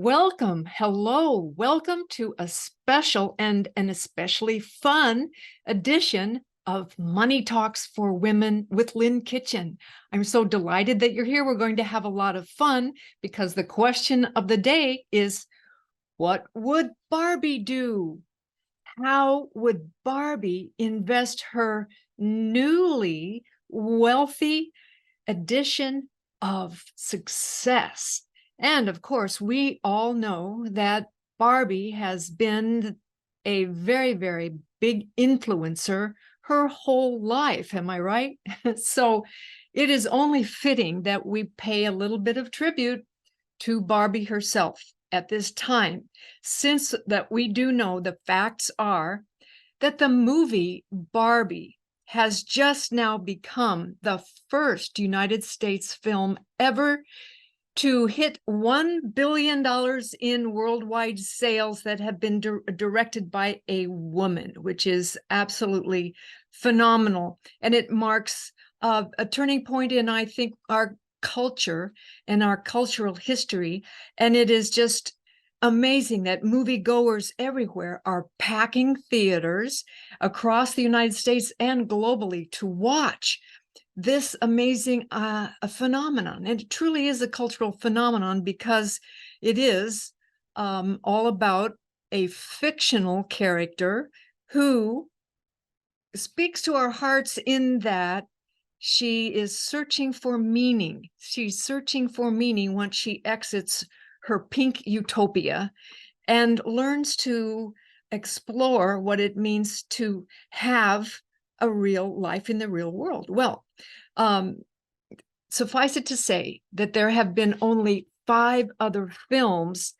Welcome. Hello. Welcome to a special and an especially fun edition of Money Talks for Women with Lynn Kitchen. I'm so delighted that you're here. We're going to have a lot of fun because the question of the day is, what would Barbie do? How would Barbie invest her newly wealthy addition of success? And of course, we all know that Barbie has been a very, very big influencer her whole life. Am I right? So it is only fitting that we pay a little bit of tribute to Barbie herself at this time, since that we do know the facts are that the movie Barbie has just now become the first United States film ever to hit $1 billion in worldwide sales that have been directed by a woman, which is absolutely phenomenal. And it marks a turning point in, I think, our culture and our cultural history. And it is just amazing that moviegoers everywhere are packing theaters across the United States and globally to watch this amazing phenomenon. And it truly is a cultural phenomenon because it is all about a fictional character who speaks to our hearts in that she is searching for meaning. She's searching for meaning once she exits her pink utopia and learns to explore what it means to have a real life in the real world. Well, suffice it to say that there have been only 5 other films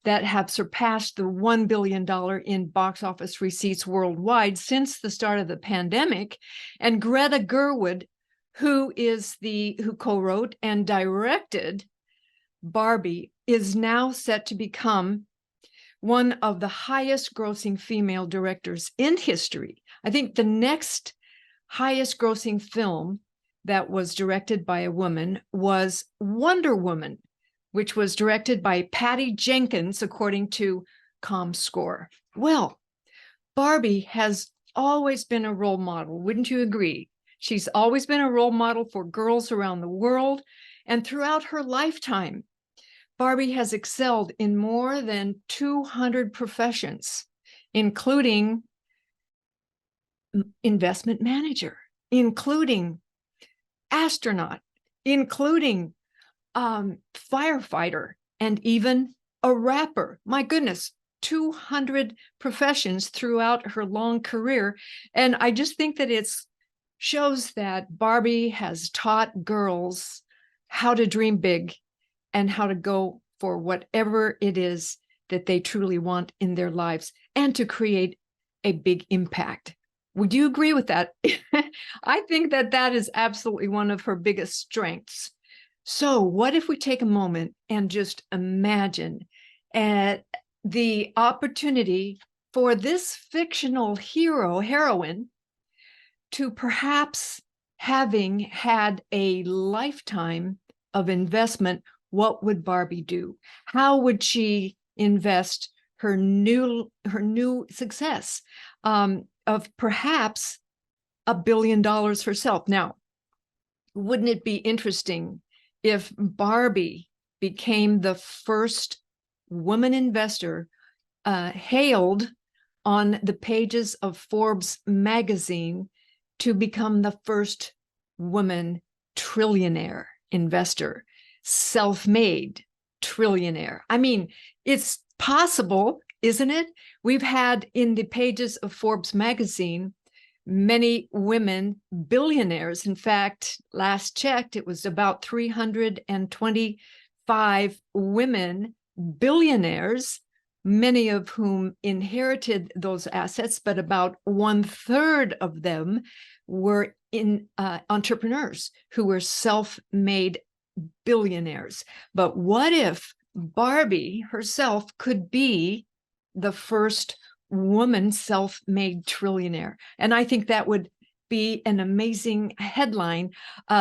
that have surpassed the $1 billion in box office receipts worldwide since the start of the pandemic. And Greta Gerwig, who co-wrote and directed Barbie, is now set to become one of the highest grossing female directors in history. I think the next highest grossing film that was directed by a woman was Wonder Woman, which was directed by Patty Jenkins, according to ComScore. Well, Barbie has always been a role model, wouldn't you agree? She's always been a role model for girls around the world, and throughout her lifetime, Barbie has excelled in more than 200 professions, including investment manager, including astronaut, including firefighter, and even a rapper. My goodness, 200 professions throughout her long career. And I just think that it shows that Barbie has taught girls how to dream big and how to go for whatever it is that they truly want in their lives and to create a big impact. Would you agree with that? I think that that is absolutely one of her biggest strengths. So what if we take a moment and just imagine the opportunity for this fictional heroine to perhaps having had a lifetime of investment. What would Barbie do? How would she invest her new success of perhaps $1 billion herself? Now, wouldn't it be interesting if Barbie became the first woman investor hailed on the pages of Forbes magazine to become the first woman trillionaire investor, self-made trillionaire? I mean, it's possible, isn't it? We've had in the pages of Forbes magazine many women billionaires. In fact, last checked, it was about 325 women billionaires, many of whom inherited those assets, but about 1/3 of them were entrepreneurs who were self-made billionaires. But what if Barbie herself could be the first woman self-made trillionaire? And I think that would be an amazing headline.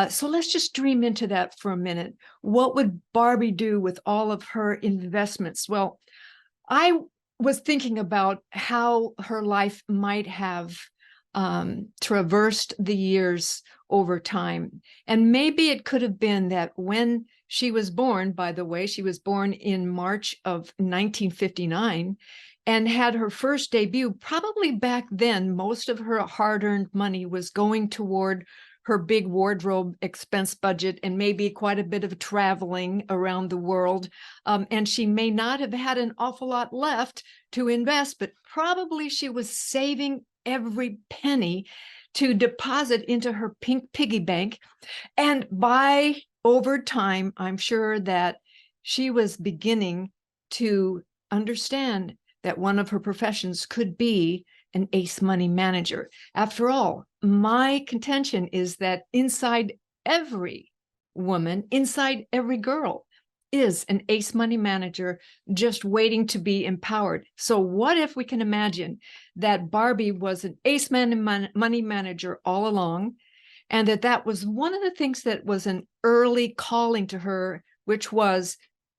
So let's just dream into that for a minute. What would Barbie do with all of her investments? Well, I was thinking about how her life might have traversed the years over time. And maybe it could have been that when she was born, by the way, she was born in March of 1959 and had her first debut. Probably back then, most of her hard-earned money was going toward her big wardrobe expense budget and maybe quite a bit of traveling around the world. And she may not have had an awful lot left to invest, but probably she was saving every penny to deposit into her pink piggy bank. And over time, I'm sure that she was beginning to understand that one of her professions could be an ace money manager. After all, my contention is that inside every woman, inside every girl, is an ace money manager just waiting to be empowered. So what if we can imagine that Barbie was an ace money manager all along, and that was one of the things that was an early calling to her, which was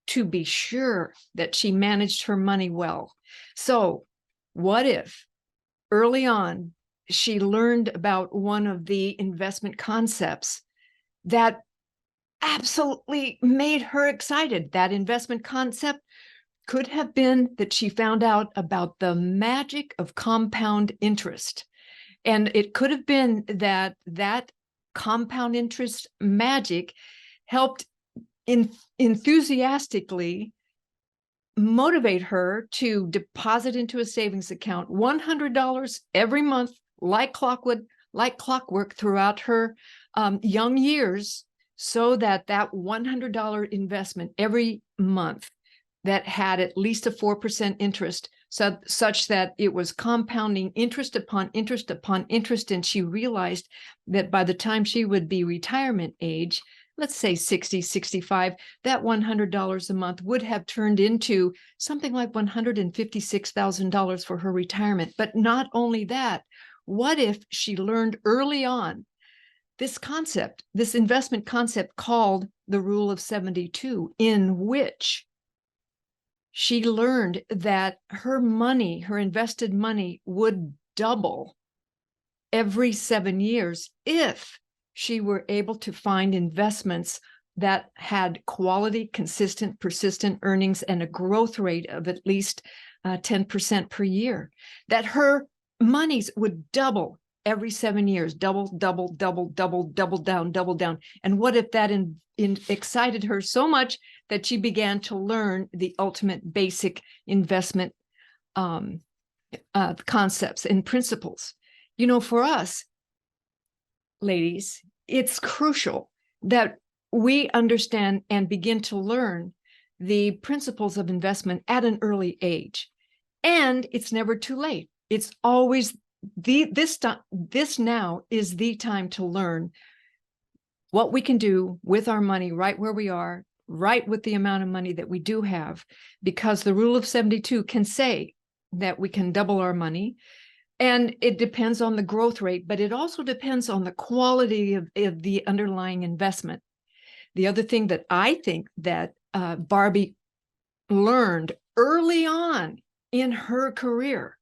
to be sure that she managed her money well. So what if early on she learned about one of the investment concepts that absolutely made her excited? That investment concept could have been that she found out about the magic of compound interest. And it could have been that compound interest magic helped enthusiastically motivate her to deposit into a savings account $100 every month, like clockwork throughout her young years, so that $100 investment every month that had at least a 4% interest, such that it was compounding interest upon interest upon interest. And she realized that by the time she would be retirement age, let's say 60, 65, that $100 a month would have turned into something like $156,000 for her retirement. But not only that, what if she learned early on this concept, this investment concept called the Rule of 72, in which she learned that her money, her invested money, would double every 7 years if she were able to find investments that had quality, consistent, persistent earnings and a growth rate of at least 10% per year. That her monies would double every 7 years, double, double, double, double, double down, double down. And what if that excited her so much that she began to learn the ultimate basic investment concepts and principles? You know, for us, ladies, it's crucial that we understand and begin to learn the principles of investment at an early age. And it's never too late. It's always this now is the time to learn what we can do with our money right where we are, right with the amount of money that we do have, because the Rule of 72 can say that we can double our money. And it depends on the growth rate, but it also depends on the quality of the underlying investment. The other thing that I think that Barbie learned early on in her career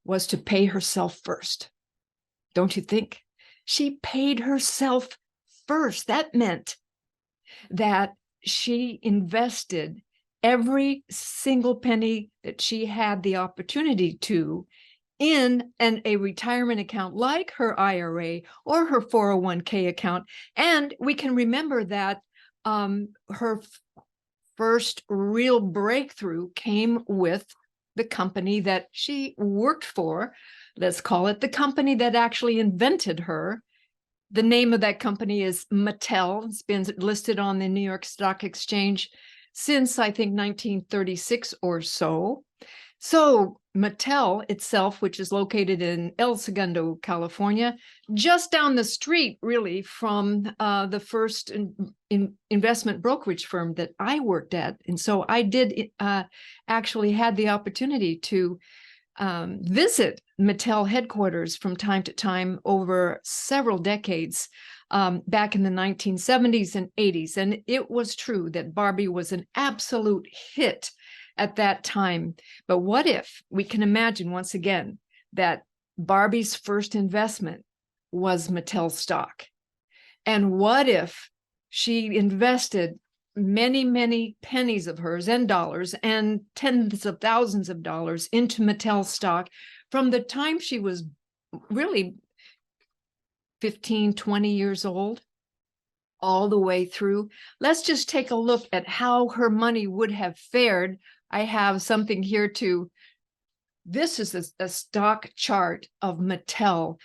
was to pay herself first. Don't you think? She paid herself first. That meant that she invested every single penny that she had the opportunity to in a retirement account like her IRA or her 401k account. And we can remember that her first real breakthrough came with the company that she worked for. Let's call it the company that actually invented her. The name of that company is Mattel. It's been listed on the New York Stock Exchange since, I think, 1936 or so. So Mattel itself, which is located in El Segundo, California, just down the street, really, from the first investment brokerage firm that I worked at. And so I did actually had the opportunity to visit Mattel headquarters from time to time over several decades, back in the 1970s and 80s. And it was true that Barbie was an absolute hit at that time. But what if we can imagine once again that Barbie's first investment was Mattel stock? And what if she invested many, many pennies of hers and dollars and tens of thousands of dollars into Mattel stock from the time she was really 15, 20 years old, all the way through? Let's just take a look at how her money would have fared. I have something here this is a stock chart of Mattel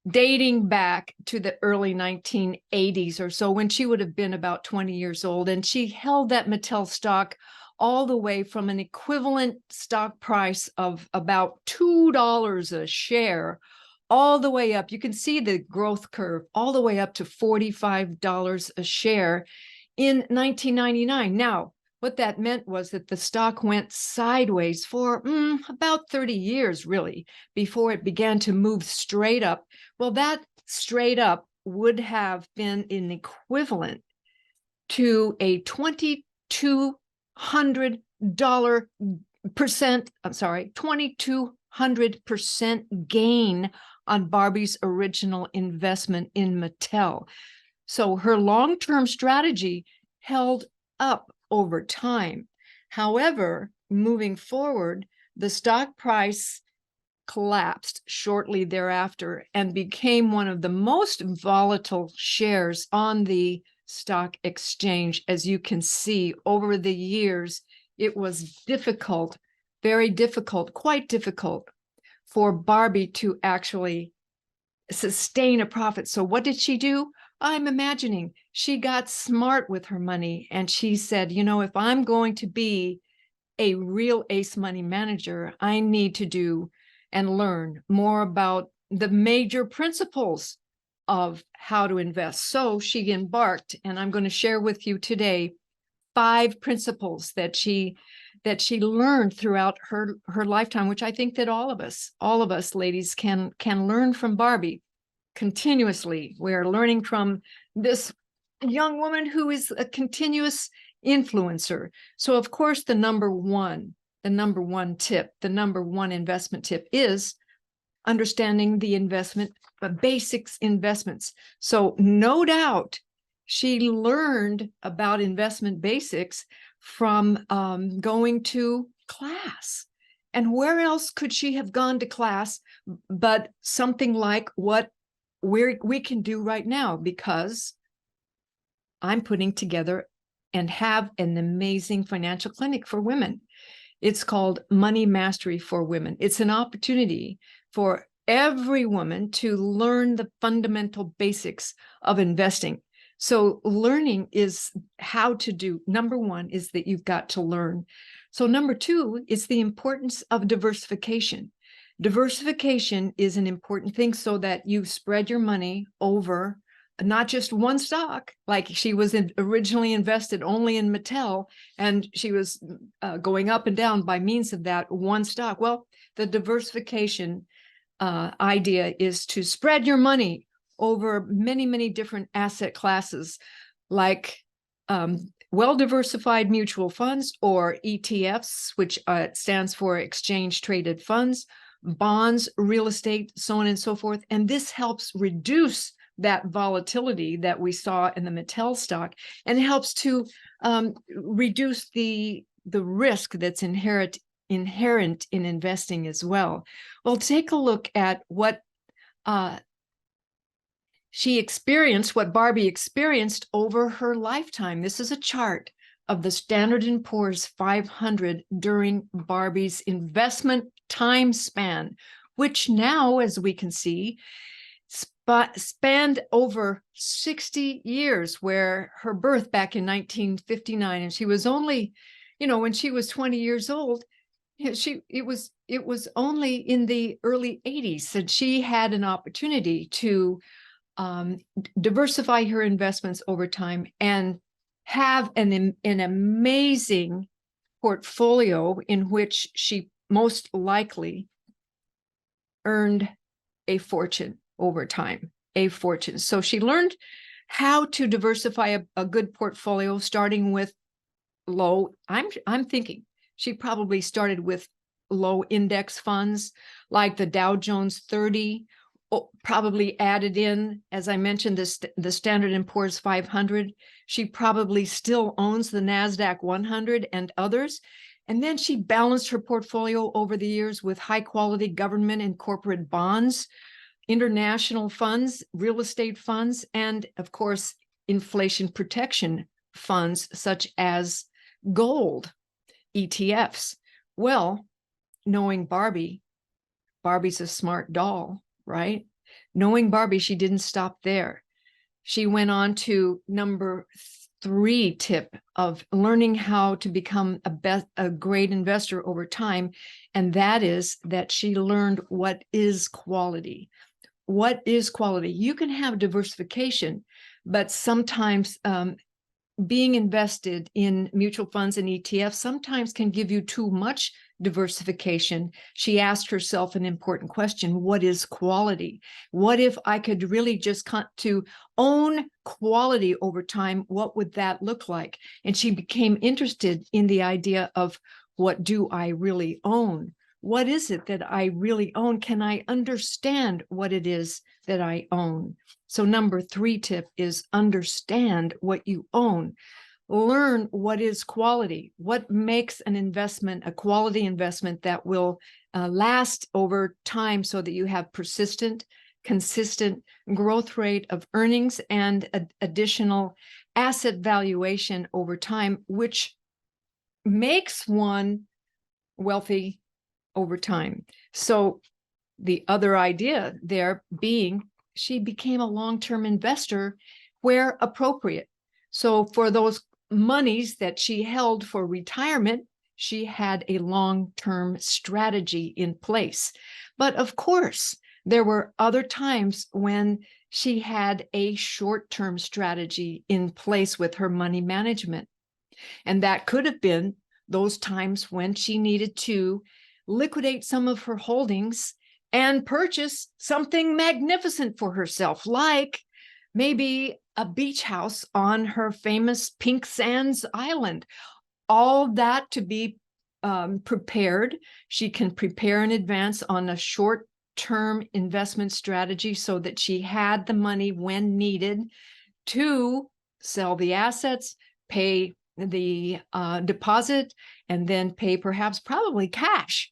dating back to the early 1980s or so, when she would have been about 20 years old. And she held that Mattel stock all the way from an equivalent stock price of about $2 a share, all the way up. You can see the growth curve all the way up to $45 a share in 1999. Now, what that meant was that the stock went sideways for about 30 years, really, before it began to move straight up. Well, that straight up would have been an equivalent to a $2,200% gain on Barbie's original investment in Mattel. So her long-term strategy held up over time. However, moving forward, the stock price collapsed shortly thereafter and became one of the most volatile shares on the stock exchange. As you can see, over the years, it was difficult, very difficult, quite difficult for Barbie to actually sustain a profit. So what did she do? I'm imagining she got smart with her money, and she said, you know, if I'm going to be a real ace money manager, I need to do and learn more about the major principles of how to invest. So she embarked, and I'm going to share with you today 5 principles that she learned throughout her lifetime, which I think that all of us ladies can learn from Barbie continuously. We're learning from this young woman who is a continuous influencer. So of course, the number one tip, the number one investment tip is understanding the investment basics investments. So no doubt she learned about investment basics from going to class. And where else could she have gone to class but something like what we can do right now? Because I'm putting together and have an amazing financial clinic for women. It's called Money Mastery for Women. It's an opportunity for every woman to learn the fundamental basics of investing. So learning is how to do. Number one is that you've got to learn. So number two is the importance of diversification. Diversification is an important thing so that you spread your money over not just one stock, like she was originally invested only in Mattel, and she was going up and down by means of that one stock. Well, the diversification idea is to spread your money over many, many different asset classes, like well-diversified mutual funds, or ETFs, which stands for exchange traded funds, bonds, real estate, so on and so forth. And this helps reduce that volatility that we saw in the Mattel stock, and helps to reduce the risk that's inherent in investing as well. Well, take a look at what she experienced, what Barbie experienced over her lifetime. This is a chart of the Standard & Poor's 500 during Barbie's investment time span, which now, as we can see, spanned over 60 years, where her birth back in 1959, and she was only, when she was 20 years old, it was only in the early 80s that she had an opportunity to diversify her investments over time and have an amazing portfolio in which she most likely earned a fortune over time, a fortune. So she learned how to diversify a good portfolio, starting with low. I'm thinking she probably started with low index funds like the Dow Jones 30, probably added in, as I mentioned, the Standard & Poor's 500. She probably still owns the NASDAQ 100 and others. And then she balanced her portfolio over the years with high quality government and corporate bonds, international funds, real estate funds, and of course, inflation protection funds such as gold ETFs. Well, knowing Barbie's a smart doll, right? Knowing Barbie, she didn't stop there. She went on to number 3 tip of learning how to become a great investor over time. And that is that she learned what is quality. What is quality? You can have diversification, but sometimes being invested in mutual funds and ETFs sometimes can give you too much diversification. She asked herself an important question: what is quality? What if I could really just to own quality over time? What would that look like? And she became interested in the idea of, what do I really own? What is it that I really own? Can I understand what it is that I own? So number 3 tip is understand what you own. Learn what is quality, what makes an investment a quality investment that will last over time, so that you have persistent, consistent growth rate of earnings and additional asset valuation over time, which makes one wealthy over time. So the other idea there being, she became a long-term investor where appropriate. So for those monies that she held for retirement, she had a long-term strategy in place. But of course, there were other times when she had a short-term strategy in place with her money management. And that could have been those times when she needed to liquidate some of her holdings and purchase something magnificent for herself, like maybe a beach house on her famous Pink Sands Island. All that to be prepared. She can prepare in advance on a short-term investment strategy so that she had the money when needed to sell the assets, pay the deposit, and then pay probably cash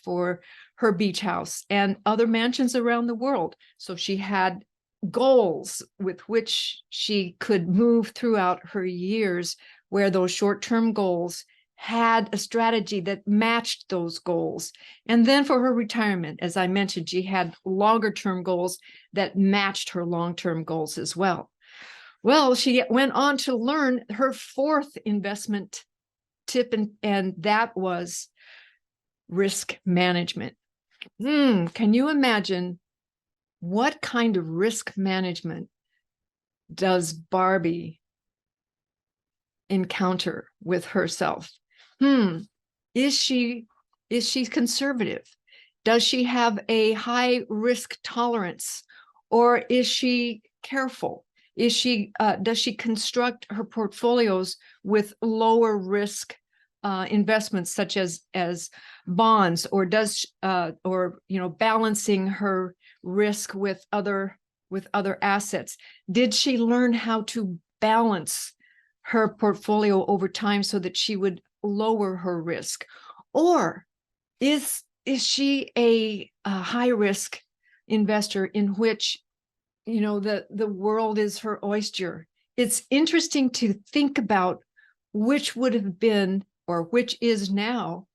for her beach house and other mansions around the world. So she had goals with which she could move throughout her years, where those short-term goals had a strategy that matched those goals. And then for her retirement, as I mentioned, she had longer-term goals that matched her long-term goals as well. Well, she went on to learn her 4th investment tip, and that was risk management. Can you imagine what kind of risk management does Barbie encounter with herself? Is she conservative? Does she have a high risk tolerance, or is she careful? Does she construct her portfolios with lower risk investments, such as bonds, or balancing her risk with other assets? Did she learn how to balance her portfolio over time so that she would lower her risk? Or is she a high risk investor in which the world is her oyster? It's interesting to think about which would have been, or which is now,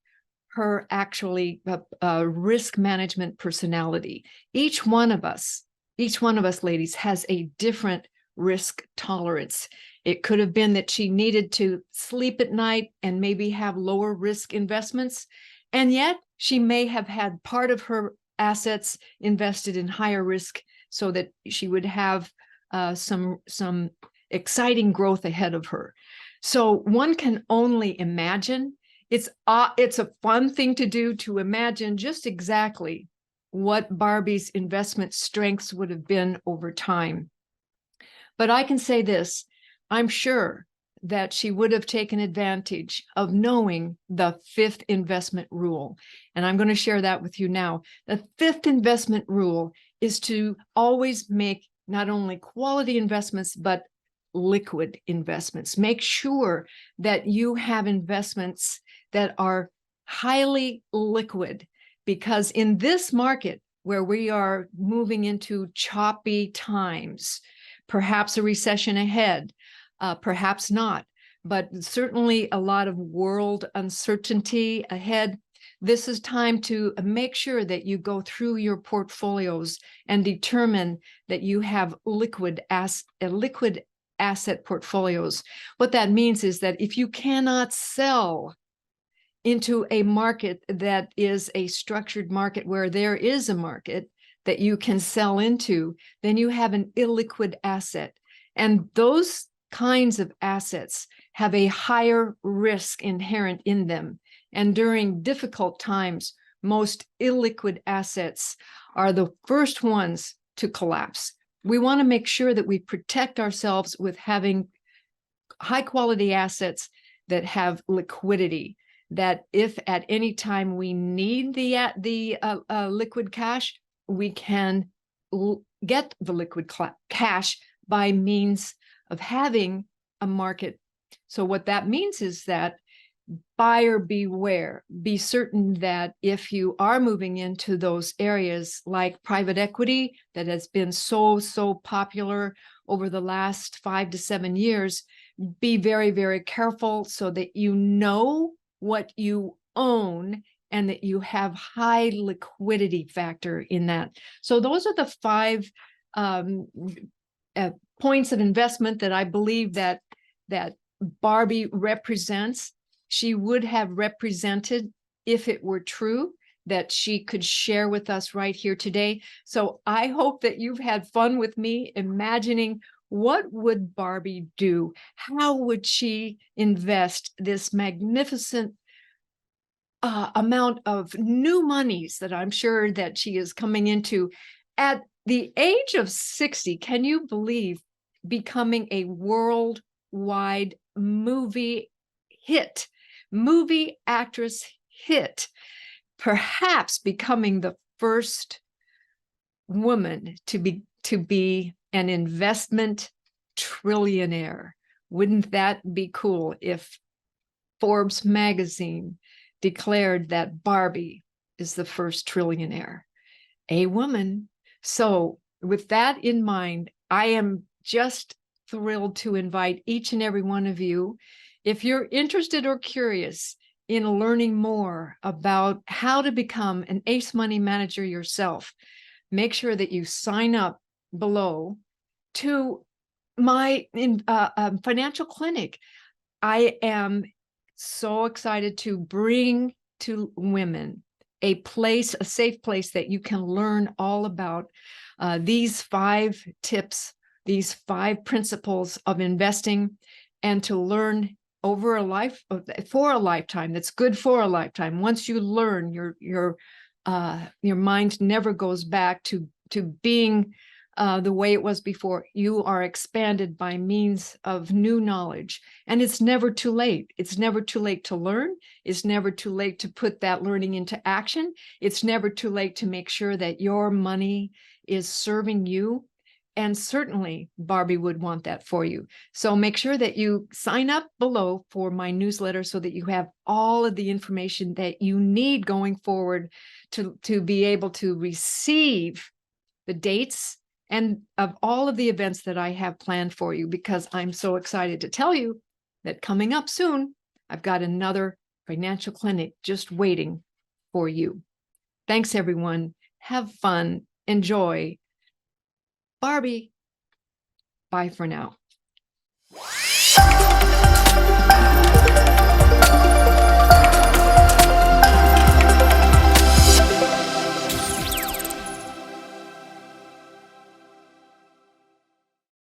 her actually risk management personality. Each one of us, ladies, has a different risk tolerance. It could have been that she needed to sleep at night and maybe have lower risk investments, and yet she may have had part of her assets invested in higher risk so that she would have some exciting growth ahead of her. So one can only imagine. It's a fun thing to do, to imagine just exactly what Barbie's investment strengths would have been over time. But I can say this, I'm sure that she would have taken advantage of knowing the fifth investment rule. And I'm going to share that with you now. The fifth investment rule is to always make not only quality investments, but liquid investments. Make sure that you have investments that are highly liquid, because in this market where we are moving into choppy times, perhaps a recession ahead, perhaps not, but certainly a lot of world uncertainty ahead. This is time to make sure that you go through your portfolios and determine that you have liquid asset portfolios. What that means is that if you cannot sell into a market that is a structured market where there is a market that you can sell into, then you have an illiquid asset. And those kinds of assets have a higher risk inherent in them. And during difficult times, most illiquid assets are the first ones to collapse. We want to make sure that we protect ourselves with having high quality assets that have liquidity, that if at any time we need the liquid cash, we can get the liquid cash by means of having a market. So what that means is that buyer beware. Be certain that if you are moving into those areas like private equity that has been so popular over the last 5 to 7 years, be very, very careful so that you know what you own and that you have high liquidity factor in that. So those are the 5 points of investment that I believe that Barbie represents. She would have represented if it were true that she could share with us right here today. So I hope that you've had fun with me imagining, what would Barbie do? How would she invest this magnificent amount of new monies that I'm sure that she is coming into at the age of 60? Can you believe becoming a worldwide movie hit, movie actress hit, perhaps becoming the first woman to be an investment trillionaire? Wouldn't that be cool if Forbes magazine declared that Barbie is the first trillionaire, a woman? So with that in mind, I am just thrilled to invite each and every one of you, if you're interested or curious in learning more about how to become an ace money manager yourself, make sure that you sign up below to my financial clinic. I am so excited to bring to women a place, a safe place that you can learn all about these 5 tips, these 5 principles of investing, and to learn over a life, for a lifetime. That's good for a lifetime. Once you learn, your mind never goes back to being the way it was before. You are expanded by means of new knowledge, and it's never too late. It's never too late to learn. It's never too late to put that learning into action. It's never too late to make sure that your money is serving you. And certainly Barbie would want that for you. So make sure that you sign up below for my newsletter so that you have all of the information that you need going forward to be able to receive the dates and of all of the events that I have planned for you, because I'm so excited to tell you that coming up soon, I've got another financial clinic just waiting for you. Thanks, everyone. Have fun. Enjoy. Barbie. Bye for now.